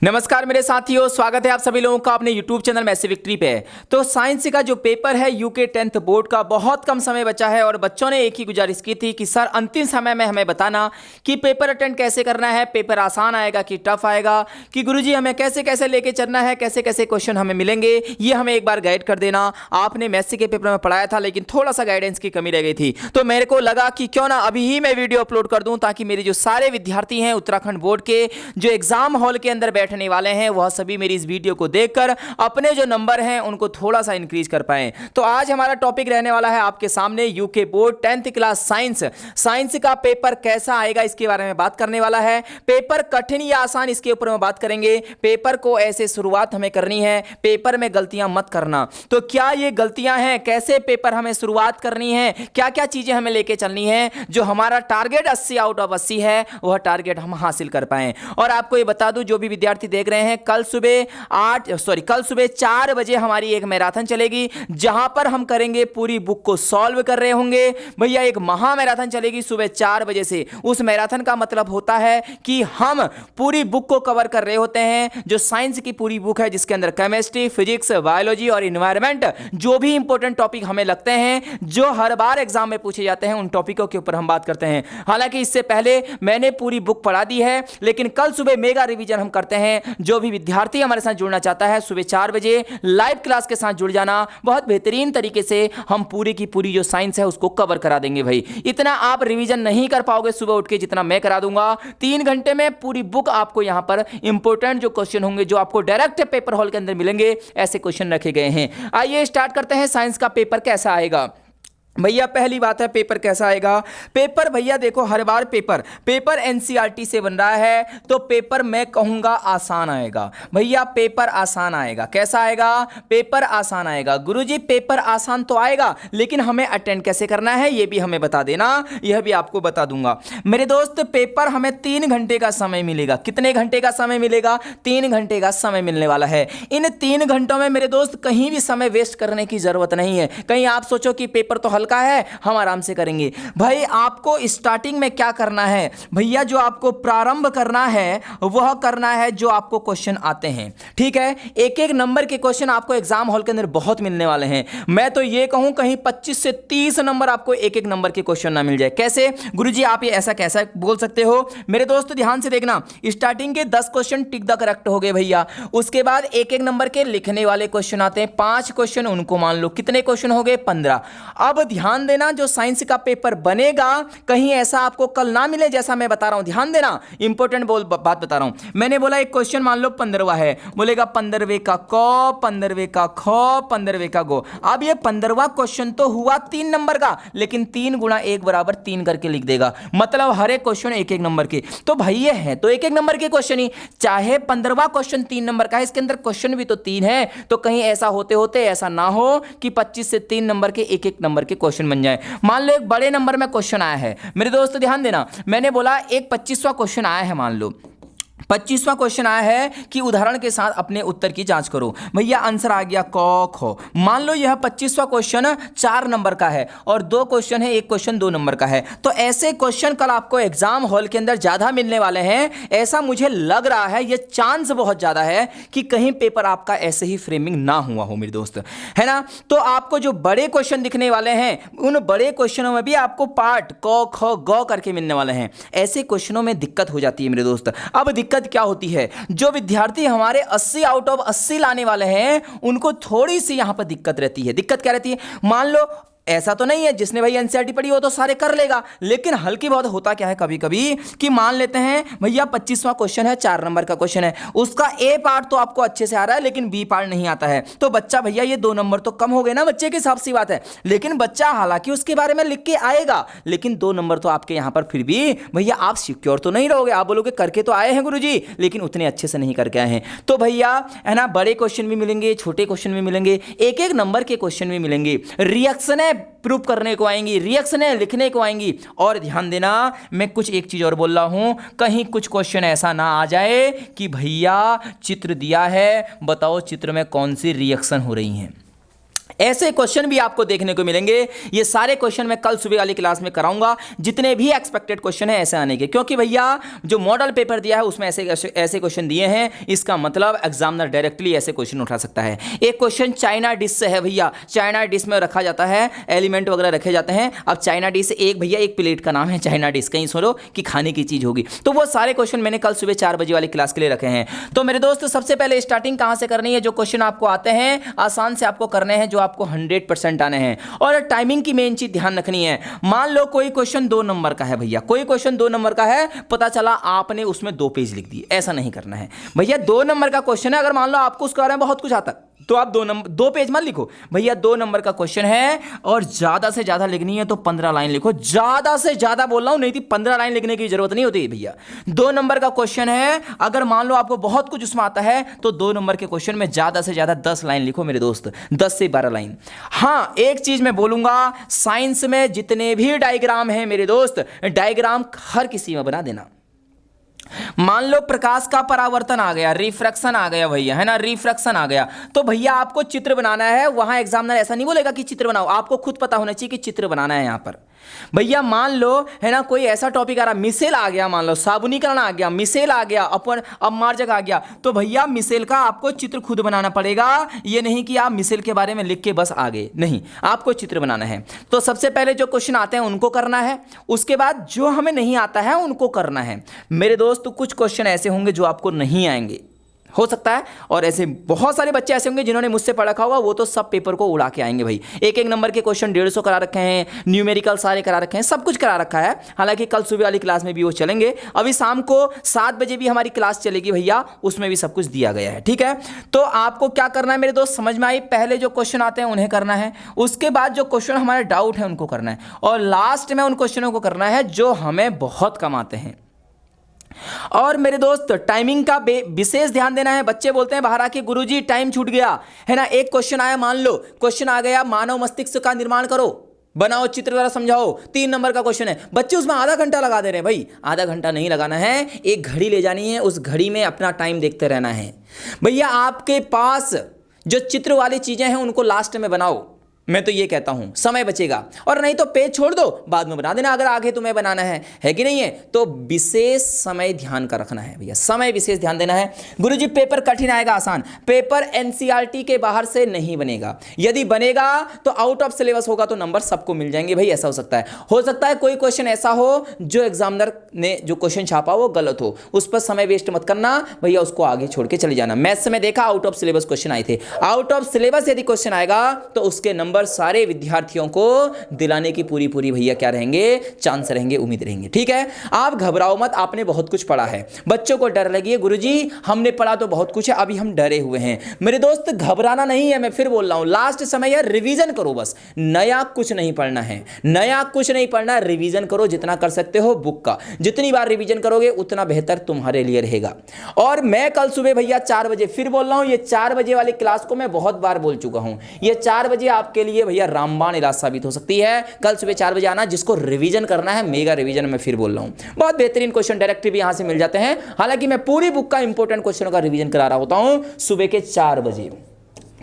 नमस्कार मेरे साथियों, स्वागत है आप सभी लोगों का अपने YouTube चैनल मैसिव विक्ट्री पे। तो साइंस का जो पेपर है यूके 10th बोर्ड का, बहुत कम समय बचा है और बच्चों ने एक ही गुजारिश की थी कि सर अंतिम समय में हमें बताना कि पेपर अटेंड कैसे करना है, पेपर आसान आएगा कि टफ आएगा, कि गुरुजी हमें कैसे कैसे लेके चलना है, कैसे कैसे क्वेश्चन हमें मिलेंगे, ये हमें एक बार गाइड कर देना। आपने मैथ्स के पेपर में पढ़ाया था लेकिन थोड़ा सा गाइडेंस की कमी रह गई थी, तो मेरे को लगा कि क्यों ना अभी ही मैं वीडियो अपलोड कर दूं, ताकि मेरे जो सारे विद्यार्थी हैं उत्तराखंड बोर्ड के, जो एग्जाम हॉल के अंदर बैठने वाले हैं, वह सभी मेरी इस वीडियो को देखकर अपने जो नंबर हैं उनको थोड़ा सा इंक्रीज कर पाएं। तो आज हमारा टॉपिक रहने वाला है आपके सामने UK board 10th class science का पेपर कैसा आएगा, इसके बारे में बात करने वाला है। पेपर कठिन या आसान, इसके ऊपर हम बात करेंगे। पेपर को ऐसे शुरुआत हमें करनी है, पेपर में गलतियां मत करना। तो क्या ये गलतियां हैं, कैसे पेपर हमें शुरुआत करनी है, क्या क्या चीजें हमें लेके चलनी है, जो हमारा टारगेट 80 आउट ऑफ 80 है, वह टारगेट हम हासिल कर पाए। और आपको ये बता दूं, जो भी विद्यार्थी देख रहे हैं, कल सुबह 4 बजे हमारी एक मैराथन चलेगी, जहां पर हम करेंगे पूरी बुक को सॉल्व कर रहे होंगे। भैया एक महा मैराथन चलेगी सुबह 4 बजे से। उस मैराथन का मतलब होता है कि हम पूरी बुक को कवर कर रहे होते हैं, जो साइंस की पूरी बुक है, जिसके अंदर केमिस्ट्री, फिजिक्स, बायोलॉजी और इन्वायरमेंट, जो भी इंपॉर्टेंट टॉपिक हमें लगते हैं, जो हर बार एग्जाम में पूछे जाते हैं, उन टॉपिकों के ऊपर हम बात करते हैं। हालांकि इससे पहले मैंने पूरी बुक पढ़ा दी है, लेकिन कल सुबह मेगा रिवीजन हम करते हैं। जो भी विद्यार्थी हमारे साथ जुड़ना चाहता है, सुबह 4 बजे लाइव क्लास के साथ जुड़ जाना। बहुत बेहतरीन तरीके से हम पूरी की पूरी जो साइंस है उसको कवर करा देंगे। भाई इतना आप रिवीजन नहीं कर पाओगे सुबह उठ के, जितना मैं करा दूंगा। 3 घंटे में पूरी बुक आपको यहां पर इंपॉर्टेंट जो क्वेश्चन होंगे, जो आपको डायरेक्ट पेपर हॉल के अंदर मिलेंगे, ऐसे क्वेश्चन रखे गए हैं। आइए स्टार्ट करते हैं, साइंस का पेपर कैसा आएगा। भैया पहली बात है, पेपर कैसा आएगा। पेपर भैया देखो, हर बार पेपर एनसीईआरटी से बन रहा है, तो पेपर मैं कहूंगा आसान आएगा। भैया पेपर आसान आएगा। कैसा आएगा? पेपर आसान आएगा। गुरुजी पेपर आसान तो आएगा, लेकिन हमें अटेंड कैसे करना है ये भी हमें बता देना, यह भी आपको बता दूंगा। मेरे दोस्त पेपर हमें 3 घंटे का समय मिलेगा। कितने घंटे का समय मिलेगा? 3 घंटे का समय मिलने वाला है। इन 3 घंटों में मेरे दोस्त कहीं भी समय वेस्ट करने की जरूरत नहीं है। कहीं आप सोचो कि पेपर तो हल्का है, हम आराम से करेंगे। भाई आपको स्टार्टिंग में क्या करना है भैया, जो आपको प्रारंभ करना है वह करना है जो आपको क्वेश्चन आते हैं। ठीक है, एक एक नंबर के क्वेश्चन आपको एग्जाम हॉल के अंदर बहुत मिलने वाले हैं। मैं तो ये कहूं कहीं 25 से 30 नंबर आपको एक एक नंबर के क्वेश्चन ना मिल जाए। कैसे गुरुजी आप ये ऐसा कैसा बोल सकते हो? मेरे दोस्त ध्यान से देखना, स्टार्टिंग के 10 क्वेश्चन टिक द करेक्ट हो गए भैया। उसके बाद एक एक नंबर के लिखने वाले क्वेश्चन आते हैं, 5 क्वेश्चन, उनको मान लो कितने क्वेश्चन हो गए? 15। अब ध्यान देना, जो साइंस का पेपर बनेगा कहीं ऐसा आपको कल ना मिले जैसा मैं बता रहा हूं। ध्यान देना, इंपॉर्टेंट बात बता रहा हूं। मैंने बोला एक क्वेश्चन मान लो 15वां है, बोलेगा 15वें का क, 15वें का ख, 15वें का गो। अब ये 15वां क्वेश्चन तो हुआ 3 नंबर का, लेकिन 3 गुणा 1 बराबर 3 करके लिख देगा, मतलब हर एक क्वेश्चन एक एक नंबर के। तो भाई ये है तो एक एक नंबर के क्वेश्चन ही, चाहे 15वां क्वेश्चन 3 नंबर का है, इसके अंदर क्वेश्चन भी तो 3 है, तो कहीं ऐसा होते होते ऐसा ना हो कि 25 से 3 नंबर के एक एक नंबर के क्वेश्चन बन जाए। मान लो एक बड़े नंबर में क्वेश्चन आया है, मेरे दोस्त ध्यान देना, मैंने बोला एक 25वां क्वेश्चन आया है, मान लो 25वां क्वेश्चन आया है कि उदाहरण के साथ अपने उत्तर की जांच करो। भैया आंसर आ गया क ख। मान लो यह 25वां क्वेश्चन 4 नंबर का है और 2 क्वेश्चन है, एक क्वेश्चन 2 नंबर का है। तो ऐसे क्वेश्चन कल आपको एग्जाम हॉल के अंदर ज्यादा मिलने वाले हैं, ऐसा मुझे लग रहा है। यह चांस बहुत ज्यादा है कि कहीं पेपर आपका ऐसे ही फ्रेमिंग ना हुआ हो मेरे दोस्त, है ना। तो आपको जो बड़े क्वेश्चन दिखने वाले हैं, उन बड़े क्वेश्चनों में भी आपको पार्ट क ख ग करके मिलने वाले हैं। ऐसे क्वेश्चनों में दिक्कत हो जाती है मेरे दोस्त। अब दिक्कत क्या होती है, जो विद्यार्थी हमारे 80 आउट ऑफ 80 लाने वाले हैं, उनको थोड़ी सी यहां पर दिक्कत रहती है। दिक्कत क्या रहती है? मान लो ऐसा तो नहीं है जिसने भाई एनसीईआरटी पढ़ी हो तो सारे कर लेगा, लेकिन हल्की बहुत होता क्या है कभी कभी कि मान लेते हैं भैया 25वां क्वेश्चन है, 4 नंबर का क्वेश्चन है, उसका ए पार्ट तो आपको अच्छे से आ रहा है लेकिन बी पार्ट नहीं आता है, तो बच्चा भैया ये 2 नंबर तो कम हो गए ना बच्चे के हिसाब से बात है। लेकिन बच्चा हालांकि उसके बारे में लिख के आएगा, लेकिन 2 नंबर तो आपके यहां पर फिर भी भैया आप सिक्योर तो नहीं रहोगे। आप बोलोगे करके तो आए हैं गुरुजी, लेकिन उतने अच्छे से नहीं करके आए हैं। तो भैया है ना, बड़े क्वेश्चन भी मिलेंगे, छोटे क्वेश्चन भी मिलेंगे, एक एक नंबर के क्वेश्चन भी मिलेंगे, रिएक्शन है प्रूफ करने को आएंगी, रिएक्शन है लिखने को आएंगी। और ध्यान देना, मैं कुछ एक चीज और बोल रहा हूं, कहीं कुछ क्वेश्चन ऐसा ना आ जाए कि भैया चित्र दिया है, बताओ चित्र में कौन सी रिएक्शन हो रही है। ऐसे क्वेश्चन भी आपको देखने को मिलेंगे। ये सारे क्वेश्चन मैं कल सुबह वाली क्लास में कराऊंगा, जितने भी एक्सपेक्टेड क्वेश्चन है ऐसे आने के, क्योंकि भैया जो मॉडल पेपर दिया है उसमें ऐसे क्वेश्चन दिए हैं, इसका मतलब एग्जामिनर डायरेक्टली ऐसे क्वेश्चन उठा सकता है। एक क्वेश्चन चाइना डिश से है भैया, चाइना डिश में रखा जाता है, एलिमेंट वगैरह रखे जाते हैं। अब चाइना डिश एक भैया एक प्लेट का नाम है चाइना डिश, कहीं सुनो कि खाने की चीज होगी। तो वो सारे क्वेश्चन मैंने कल सुबह 4 बजे वाली क्लास के लिए रखे हैं। तो मेरे दोस्त सबसे पहले स्टार्टिंग कहां से करनी है, जो क्वेश्चन आपको आते हैं आसान से आपको करने हैं, जो आपको 100% आने हैं। और टाइमिंग की मेन चीज ध्यान रखनी है। मान लो कोई क्वेश्चन 2 नंबर का है भैया, कोई क्वेश्चन 2 नंबर का है, पता चला आपने उसमें 2 पेज लिख दिए, ऐसा नहीं करना है भैया। 2 नंबर का क्वेश्चन है, अगर मान लो आपको उसके बारे में बहुत कुछ आता तो आप 2 पेज मत लिखो भैया। 2 नंबर का क्वेश्चन है और ज्यादा से ज्यादा लिखनी है तो 15 लाइन लिखो, ज्यादा से ज्यादा बोल रहा हूं, नहीं थी 15 लाइन लिखने की जरूरत नहीं होती भैया। 2 नंबर का क्वेश्चन है, अगर मान लो आपको बहुत कुछ उसमें आता है तो 2 नंबर के क्वेश्चन में ज्यादा से ज्यादा 10 लाइन लिखो मेरे दोस्त, 10 से 12 लाइन। हाँ, एक चीज मैं बोलूंगा, साइंस में जितने भी डायग्राम हैं मेरे दोस्त, डायग्राम हर किसी में बना देना। मान लो प्रकाश का परावर्तन आ गया, रिफ्रैक्शन आ गया भैया, है ना, रिफ्रैक्शन आ गया, तो भैया आपको चित्र बनाना है। वहां एग्जामिनर ऐसा नहीं बोलेगा कि चित्र बनाओ, आपको खुद पता होना चाहिए कि चित्र बनाना है यहां पर भैया। मान लो है ना कोई ऐसा टॉपिक आ रहा, मिसेल आ गया, मान लो साबुनीकरण आ गया, मिसेल आ गया, अपन अपमार्जक आ गया, तो भैया मिसेल का आपको चित्र खुद बनाना पड़ेगा। ये नहीं कि आप मिसेल के बारे में लिख के बस आ गए, नहीं, आपको चित्र बनाना है। तो सबसे पहले जो क्वेश्चन आते हैं उनको करना है, उसके बाद जो हमें नहीं आता है उनको करना है मेरे दोस्त। कुछ क्वेश्चन ऐसे होंगे जो आपको नहीं आएंगे, हो सकता है, और ऐसे बहुत सारे बच्चे ऐसे होंगे जिन्होंने मुझसे पढ़ा रखा होगा, वो तो सब पेपर को उड़ा के आएंगे भाई। एक नंबर के क्वेश्चन 150 करा रखे हैं, न्यूमेरिकल सारे करा रखे हैं, सब कुछ करा रखा है। हालांकि कल सुबह वाली क्लास में भी वो चलेंगे, अभी शाम को 7 बजे भी हमारी क्लास चलेगी भैया, उसमें भी सब कुछ दिया गया है, ठीक है। तो आपको क्या करना है मेरे दोस्त, समझ में आई, पहले जो क्वेश्चन आते हैं उन्हें करना है, उसके बाद जो क्वेश्चन हमारे डाउट है उनको करना है, और लास्ट में उन क्वेश्चनों को करना है जो हमें बहुत कम आते हैं। और मेरे दोस्त टाइमिंग का विशेष ध्यान देना है। बच्चे बोलते हैं बाहर आके गुरुजी टाइम छूट गया, है ना। एक क्वेश्चन आया, मान लो क्वेश्चन आ गया, मानव मस्तिष्क का निर्माण करो, बनाओ चित्र द्वारा समझाओ, 3 नंबर का क्वेश्चन है, बच्चे उसमें आधा घंटा लगा दे रहे हैं। भाई आधा घंटा नहीं लगाना है, एक घड़ी ले जानी है, उस घड़ी में अपना टाइम देखते रहना है भैया। आपके पास जो चित्र वाली चीजें हैं उनको लास्ट में बनाओ, मैं तो ये कहता हूं, समय बचेगा। और नहीं तो पेज छोड़ दो, बाद में बना देना, अगर आगे तुम्हें बनाना है कि नहीं है। तो विशेष समय ध्यान का रखना है भैया, समय विशेष ध्यान देना है। गुरुजी पेपर कठिन आएगा आसान, पेपर एनसीईआरटी के बाहर से नहीं बनेगा, यदि बनेगा तो आउट ऑफ सिलेबस होगा, तो नंबर सबको मिल जाएंगे भाई। ऐसा हो सकता है कोई क्वेश्चन ऐसा हो जो एग्जामिनर ने जो क्वेश्चन छापा वो गलत हो, उस पर समय वेस्ट मत करना भैया, उसको आगे छोड़ के चले जाना। मैथ्स में देखा आउट ऑफ सिलेबस क्वेश्चन आए थे, आउट ऑफ सिलेबस यदि क्वेश्चन आएगा तो उसके नंबर सारे विद्यार्थियों को दिलाने की पूरी भैया क्या रहेंगे, चांस रहेंगे, उम्मीद रहेंगे, ठीक है। आप घबराओ मत, आपने बहुत कुछ पढ़ा है। बच्चों को डर लगी है गुरुजी हमने पढ़ा तो बहुत कुछ है, अभी हम डरे हुए हैं। मेरे दोस्त घबराना नहीं है, मैं फिर बोल रहा हूं, लास्ट समय है, रिवीजन करो बस, नया कुछ नहीं पढ़ना है, नया कुछ नहीं पढ़ना, रिवीजन करो जितना कर सकते हो बुक का। जितनी बार रिवीजन करोगे उतना बेहतर तुम्हारे लिए रहेगा। और मैं कल सुबह भैया 4 बजे फिर बोल रहा हूं, ये 4 बजे वाली क्लास को मैं बहुत बार बोल चुका हूं, ये 4 बजे आपके लिए भैया रामबाण इलाज साबित हो सकती है। कल सुबह 4 बजे आना, जिसको रिवीजन करना है, मेगा रिवीजन में फिर बोल रहा हूं, बहुत बेहतरीन क्वेश्चन डायरेक्ट भी यहां से मिल जाते हैं। हालांकि मैं पूरी बुक का इंपॉर्टेंट क्वेश्चनों का रिवीजन करा रहा होता हूं सुबह के 4 बजे,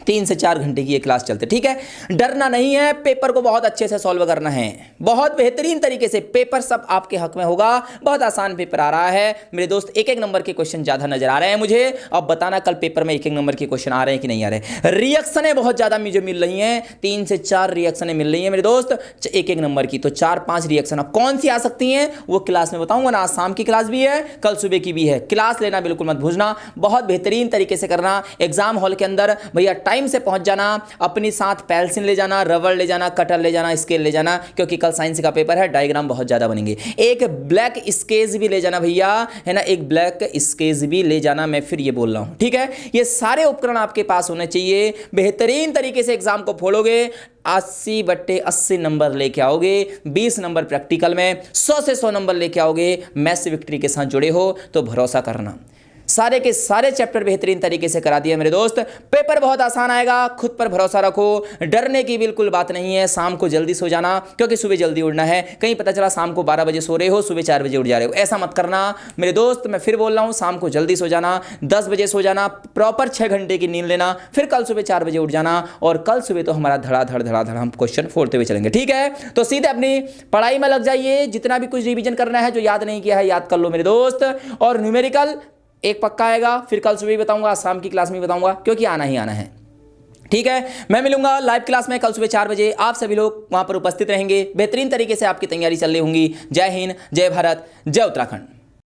3 से 4 घंटे की ये क्लास चलते, ठीक है। डरना नहीं है, पेपर को बहुत अच्छे से सॉल्व करना है, बहुत बेहतरीन तरीके से। पेपर सब आपके हक में होगा, बहुत आसान पेपर आ रहा है मेरे दोस्त। 1-1 नंबर के क्वेश्चन ज्यादा नजर आ रहे हैं मुझे। अब बताना कल पेपर में 1-1 नंबर के क्वेश्चन आ रहे हैं कि नहीं आ रहे। रिएक्शनें बहुत ज्यादा मुझे मिल रही हैं, 3 से 4 रिएक्शनें मिल रही हैं मेरे दोस्त 1-1 नंबर की, तो 4-5 रिएक्शन। अब कौन सी आ सकती हैं वो क्लास में बताऊंगा ना। आज शाम की क्लास भी है, कल सुबह की भी है, क्लास लेना बिल्कुल मत भूलना, बहुत बेहतरीन तरीके से करना। एग्जाम हॉल के अंदर भैया टाइम से पहुंच जाना, अपनी साथ पेंसिल ले जाना, रबड़ ले जाना, कटर ले जाना, स्केल ले जाना, क्योंकि कल साइंस का पेपर है, डायग्राम बहुत ज्यादा बनेंगे। एक ब्लैक स्केच भी ले जाना भैया, है ना, एक ब्लैक स्केच भी ले जाना, मैं फिर ये बोल रहा हूं, ठीक है। ये सारे उपकरण आपके पास होने चाहिए। बेहतरीन तरीके से एग्जाम को फोड़ोगे, 80/80 नंबर लेके आओगे, 20 नंबर प्रैक्टिकल में, 100 से 100 नंबर लेके आओगे। मैथ्स विक्ट्री के साथ जुड़े हो तो भरोसा करना, सारे के सारे चैप्टर बेहतरीन तरीके से करा दिए मेरे दोस्त। पेपर बहुत आसान आएगा, खुद पर भरोसा रखो, डरने की बिल्कुल बात नहीं है। शाम को जल्दी सो जाना क्योंकि सुबह जल्दी उठना है। कहीं पता चला शाम को 12 बजे सो रहे हो, सुबह 4 बजे उठ जा रहे हो, ऐसा मत करना मेरे दोस्त। मैं फिर बोल रहा हूं, शाम को जल्दी सो जाना, 10 बजे सो जाना, प्रॉपर 6 घंटे की नींद लेना, फिर कल सुबह 4 बजे उठ जाना, और कल सुबह तो हमारा धड़ाधड़ हम क्वेश्चन फोड़ते हुए चलेंगे, ठीक है। तो सीधे अपनी पढ़ाई में लग जाइए, जितना भी कुछ रिवीजन करना है, जो याद नहीं किया है याद कर लो मेरे दोस्त। और न्यूमेरिकल एक पक्का आएगा, फिर कल सुबह भी बताऊंगा, शाम की क्लास में भी बताऊंगा, क्योंकि आना ही आना है, ठीक है। मैं मिलूंगा लाइव क्लास में कल सुबह 4 बजे, आप सभी लोग वहां पर उपस्थित रहेंगे। बेहतरीन तरीके से आपकी तैयारी चल रही होंगी। जय हिंद, जय भारत, जय उत्तराखंड।